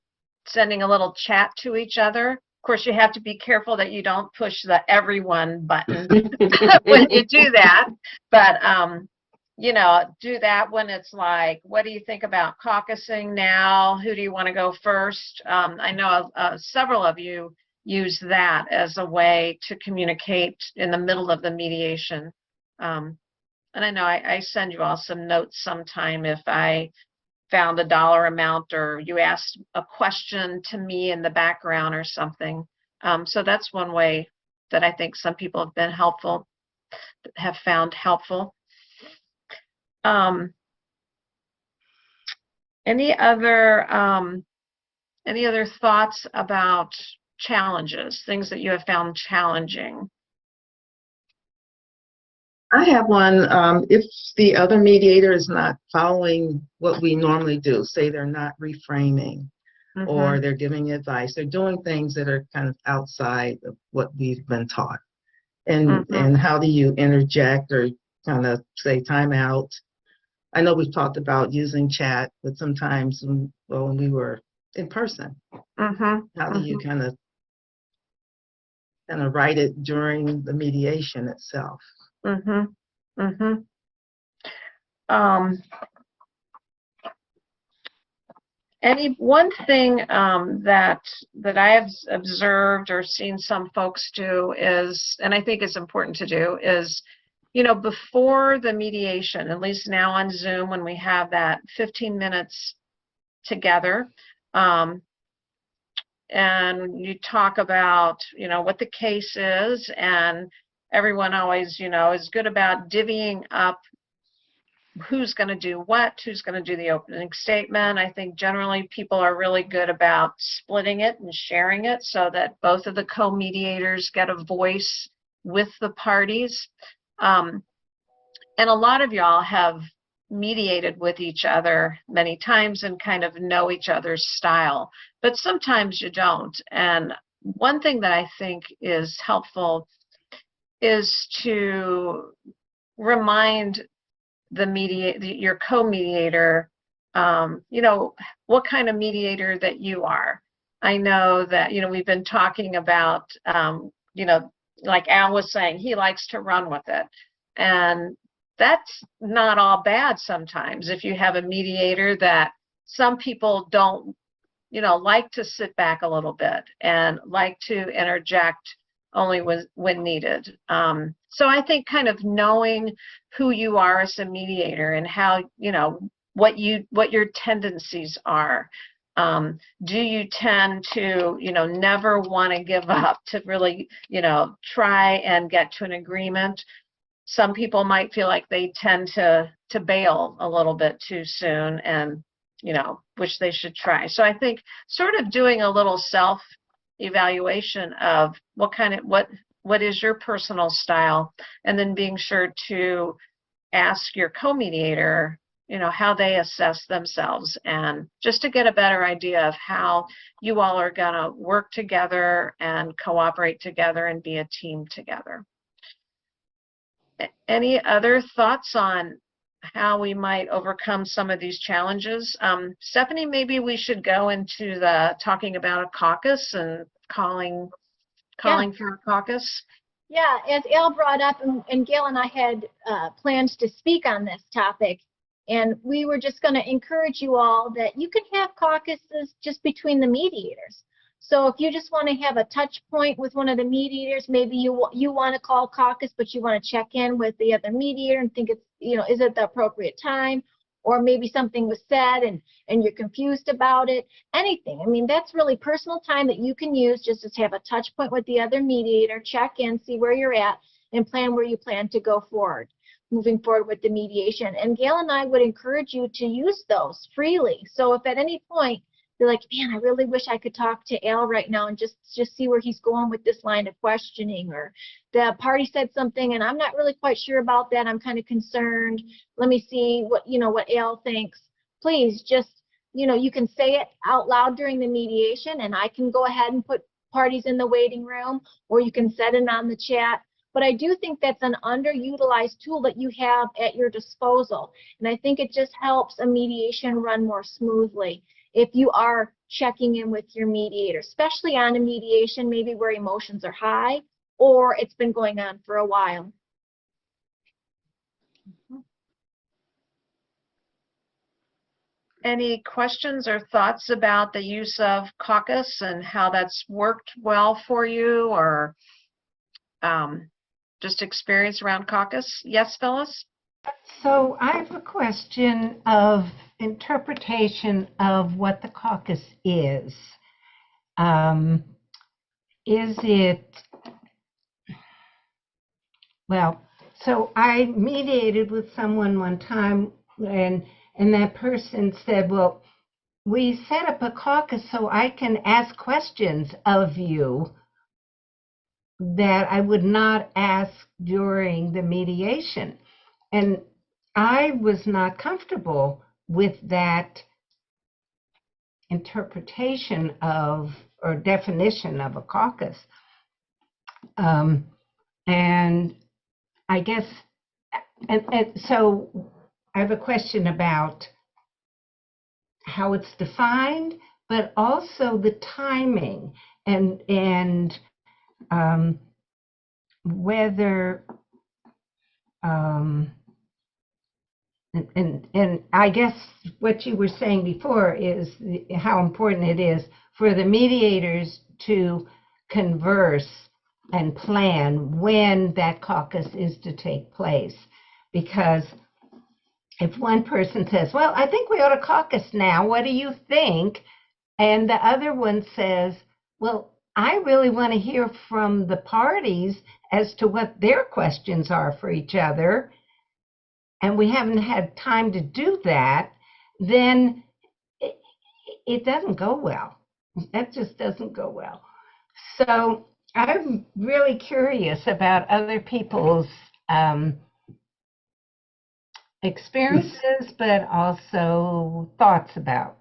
sending a little chat to each other. Of course, you have to be careful that you don't push the everyone button when you do that. But you know, do that when it's like, what do you think about caucusing now? Who do you want to go first? I know several of you use that as a way to communicate in the middle of the mediation. And I know I send you all some notes sometime if I found a dollar amount or you asked a question to me in the background or something. So that's one way that I think some people have been helpful, have found helpful. Any other thoughts about challenges, things that you have found challenging? I have one. If the other mediator is not following what we normally do, say they're not reframing or they're giving advice, they're doing things that are kind of outside of what we've been taught. And how do you interject or kind of say time out? I know we've talked about using chat, but sometimes when we were in person, how do you kind of write it during the mediation itself? One thing that I have observed or seen some folks do is, and I think it's important to do, is, you know, before the mediation, at least now on Zoom, when we have that 15 minutes together, and you talk about, you know, what the case is, and everyone always, you know, is good about divvying up who's going to do what, who's going to do the opening statement. I think generally people are really good about splitting it and sharing it so that both of the co-mediators get a voice with the parties. And a lot of y'all have mediated with each other many times and kind of know each other's style, but sometimes you don't. And one thing that I think is helpful is to remind your co-mediator, you know, what kind of mediator that you are. I know that, you know, we've been talking about, you know, like Al was saying, he likes to run with it. And that's not all bad sometimes. If you have a mediator that some people don't, you know, like to sit back a little bit and like to interject only when needed. So I think kind of knowing who you are as a mediator and how, you know, what your tendencies are. Do you tend to, you know, never want to give up, to really, you know, try and get to an agreement? Some people might feel like they tend to bail a little bit too soon and, you know, which they should try. So I think sort of doing a little self-evaluation of what is your personal style, and then being sure to ask your co-mediator, you know, how they assess themselves, and just to get a better idea of how you all are going to work together and cooperate together and be a team together. Any other thoughts on how we might overcome some of these challenges? Stephanie, maybe we should go into the talking about a caucus and calling for a caucus. Yeah, as Al brought up, and Gail and I had plans to speak on this topic, and we were just going to encourage you all that you can have caucuses just between the mediators. So if you just want to have a touch point with one of the mediators, maybe you want to call caucus, but you want to check in with the other mediator and think it's, is it the appropriate time? Or maybe something was said and you're confused about it, anything. I mean, that's really personal time that you can use just to have a touch point with the other mediator, check in, see where you're at, and plan where you plan to go forward, moving forward with the mediation. And Gail and I would encourage you to use those freely. So if at any point you're like, man, I really wish I could talk to Al right now and just see where he's going with this line of questioning, or the party said something and I'm not really quite sure about that, I'm kind of concerned, let me see what Al thinks. Please just, you can say it out loud during the mediation, and I can go ahead and put parties in the waiting room, or you can set it on the chat. But I do think that's an underutilized tool that you have at your disposal, and I think it just helps a mediation run more smoothly if you are checking in with your mediator, especially on a mediation maybe where emotions are high or it's been going on for a while. Any questions or thoughts about the use of caucus and how that's worked well for you, or just experience around caucus? Yes, Phyllis? So I have a question of interpretation of what the caucus is. Is it, well, so I mediated with someone one time, and that person said, well, we set up a caucus so I can ask questions of you that I would not ask during the mediation. And I was not comfortable with that interpretation of, or definition of, a caucus. And I guess, and so I have a question about how it's defined, but also the timing and whether, and I guess what you were saying before is how important it is for the mediators to converse and plan when that caucus is to take place. Because if one person says, well, I think we ought to caucus now, what do you think? And the other one says, well, I really want to hear from the parties as to what their questions are for each other, and we haven't had time to do that, then it doesn't go well. That just doesn't go well. So I'm really curious about other people's experiences, but also thoughts about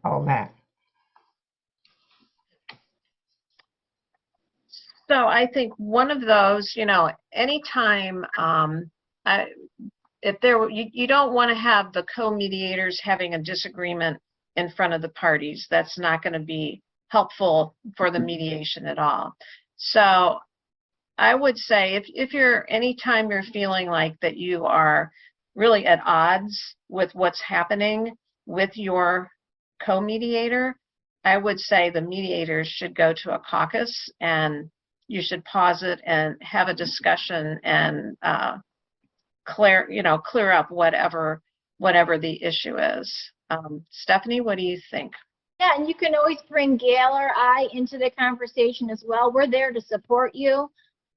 all that. So I think one of those, anytime if there, you don't want to have the co-mediators having a disagreement in front of the parties. That's not going to be helpful for the mediation at all. So I would say if you're, anytime you're feeling like that you are really at odds with what's happening with your co-mediator, I would say the mediators should go to a caucus, and you should pause it and have a discussion and clear up whatever the issue is. Stephanie, what do you think? Yeah, and you can always bring Gail or I into the conversation as well. We're there to support you.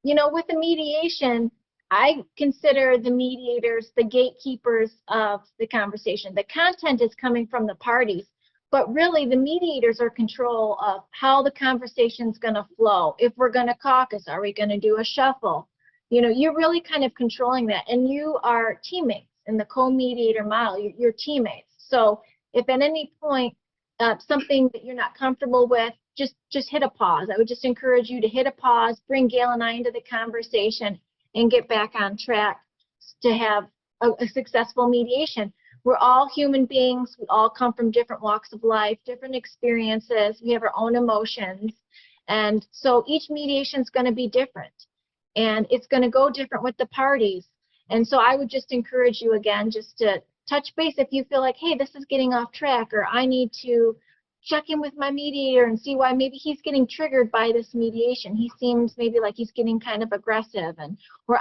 With the mediation, I consider the mediators the gatekeepers of the conversation. The content is coming from the parties, but really the mediators are in control of how the conversation's going to flow. If we're going to caucus, are we going to do a shuffle? You're really kind of controlling that, and you are teammates in the co-mediator model. You're teammates. So if at any point something that you're not comfortable with, just hit a pause. I would just encourage you to hit a pause, bring Gail and I into the conversation, and get back on track to have a successful mediation. We're all human beings. We all come from different walks of life, different experiences. We have our own emotions. And so each mediation is going to be different, and it's going to go different with the parties. And so I would just encourage you again, just to touch base if you feel like, hey, this is getting off track, or I need to check in with my mediator and see why maybe he's getting triggered by this mediation. He seems maybe like he's getting kind of aggressive, and or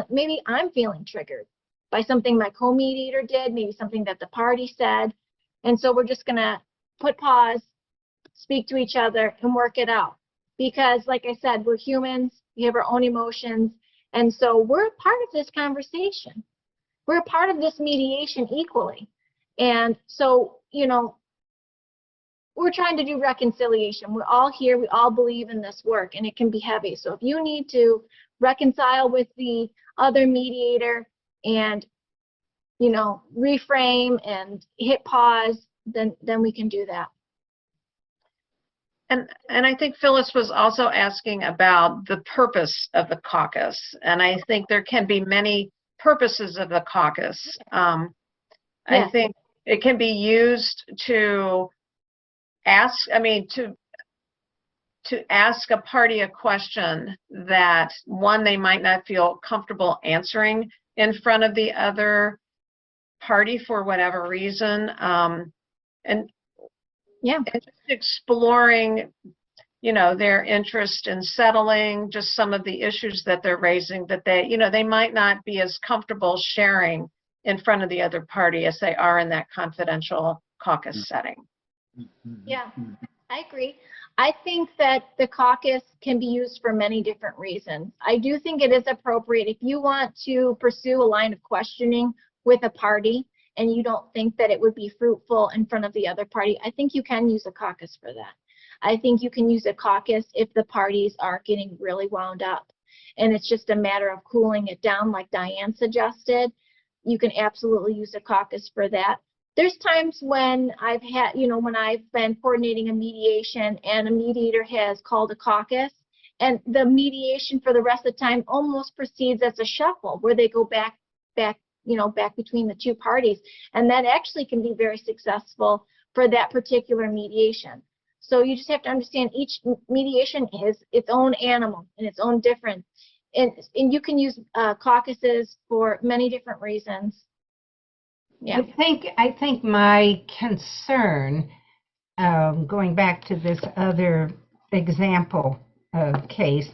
maybe I'm feeling triggered by something my co-mediator did, maybe something that the party said. And so we're just going to put pause, speak to each other, and work it out. Because like I said, we're humans, we have our own emotions, and so we're a part of this conversation. We're a part of this mediation equally. And so, you know, we're trying to do reconciliation. We're all here, we all believe in this work, and it can be heavy. So if you need to reconcile with the other mediator and, you know, reframe and hit pause, then we can do that. And I think Phyllis was also asking about the purpose of the caucus. And I think there can be many purposes of the caucus. I think it can be used to ask, to ask a party a question that, one, they might not feel comfortable answering in front of the other party for whatever reason. And just exploring, you know, their interest in settling just some of the issues that they're raising that they, you know, they might not be as comfortable sharing in front of the other party as they are in that confidential caucus setting. Yeah, I agree. I think that the caucus can be used for many different reasons. I do think it is appropriate if you want to pursue a line of questioning with a party and you don't think that it would be fruitful in front of the other party. I think you can use a caucus for that. I think you can use a caucus if the parties are getting really wound up and it's just a matter of cooling it down, like Diane suggested. You can absolutely use a caucus for that. There's times when I've had, you know, when I've been coordinating a mediation and a mediator has called a caucus, and the mediation for the rest of the time almost proceeds as a shuffle where they go back between the two parties. And that actually can be very successful for that particular mediation. So you just have to understand each mediation is its own animal and its own different. And you can use caucuses for many different reasons. Yeah. I think my concern, going back to this other example case,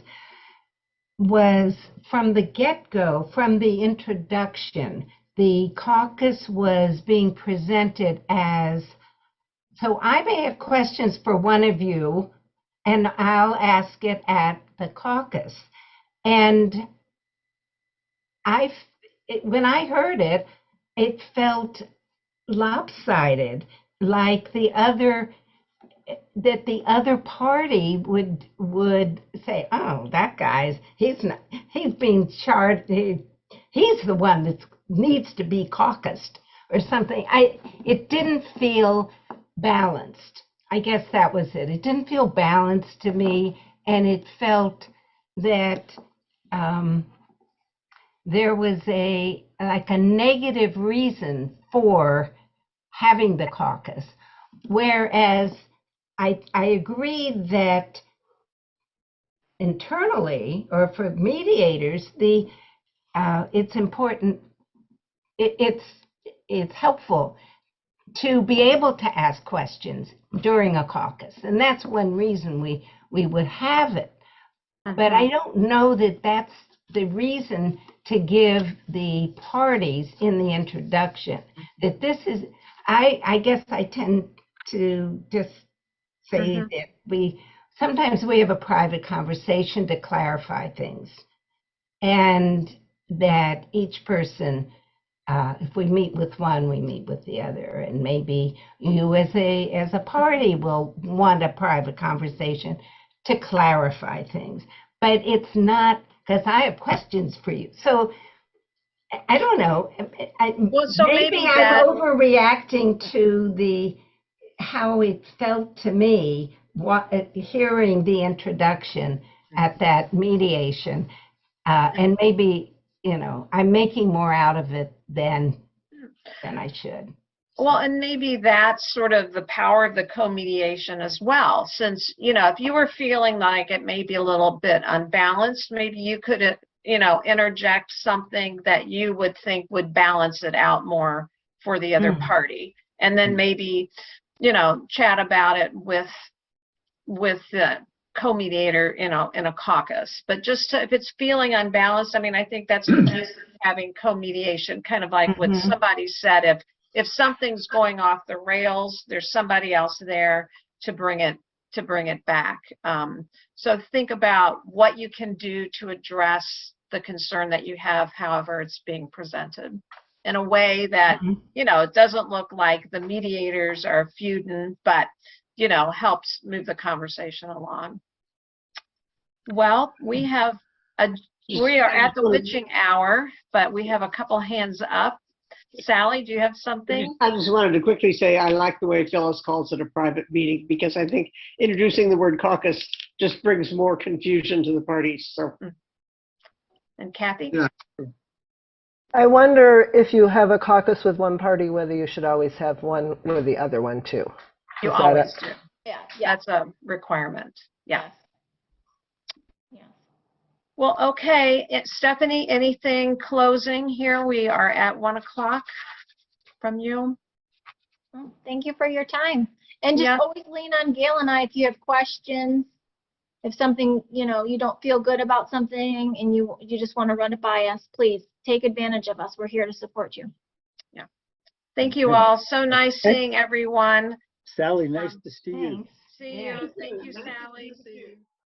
was from the get-go, from the introduction, the caucus was being presented as, so I may have questions for one of you, and I'll ask it at the caucus. And when I heard it, it felt lopsided, like the other party would say, oh, that guy's, he's being charged, he's the one that needs to be caucused or something. It didn't feel balanced. I guess that was it. It didn't feel balanced to me, and it felt that there was a negative reason for having the caucus, whereas I agree that internally, or for mediators, it's important, it's helpful to be able to ask questions during a caucus, and that's one reason we would have it. But I don't know that that's the reason to give the parties in the introduction that this is, I guess I tend to just say that sometimes we have a private conversation to clarify things, and that each person, if we meet with one, we meet with the other, and maybe you as a party will want a private conversation to clarify things, but it's not because I have questions for you. So I don't know. Maybe I'm overreacting to how it felt to me hearing the introduction at that mediation, and maybe, you know, I'm making more out of it than I should. Well, and maybe that's sort of the power of the co-mediation as well, since, you know, if you were feeling like it may be a little bit unbalanced, maybe you could, you know, interject something that you would think would balance it out more for the other party. And then maybe, you know, chat about it with the co-mediator, you know, in a caucus. But just to, if it's feeling unbalanced, I mean, I think that's the gist of having co-mediation, kind of like what somebody said, if something's going off the rails, there's somebody else there to bring it back. So think about what you can do to address the concern that you have, however it's being presented, in a way that, you know, it doesn't look like the mediators are feuding, but, you know, helps move the conversation along. Well, we are at the witching hour, but we have a couple hands up. Sally, do you have something? I just wanted to quickly say I like the way Phyllis calls it a private meeting, because I think introducing the word caucus just brings more confusion to the parties. So. And Kathy? Yeah. I wonder if you have a caucus with one party, whether you should always have one with the other one too. You Is that always do. Yeah. That's a requirement. Yeah. Yes. Well, okay. Stephanie, anything closing here? We are at 1 o'clock from you. Well, thank you for your time. And just always lean on Gail and I if you have questions. If something, you know, you don't feel good about something and you just want to run it by us, please take advantage of us. We're here to support you. Yeah. Thank you all. So nice seeing everyone. Sally, nice to see you. See you. Thank you, Sally.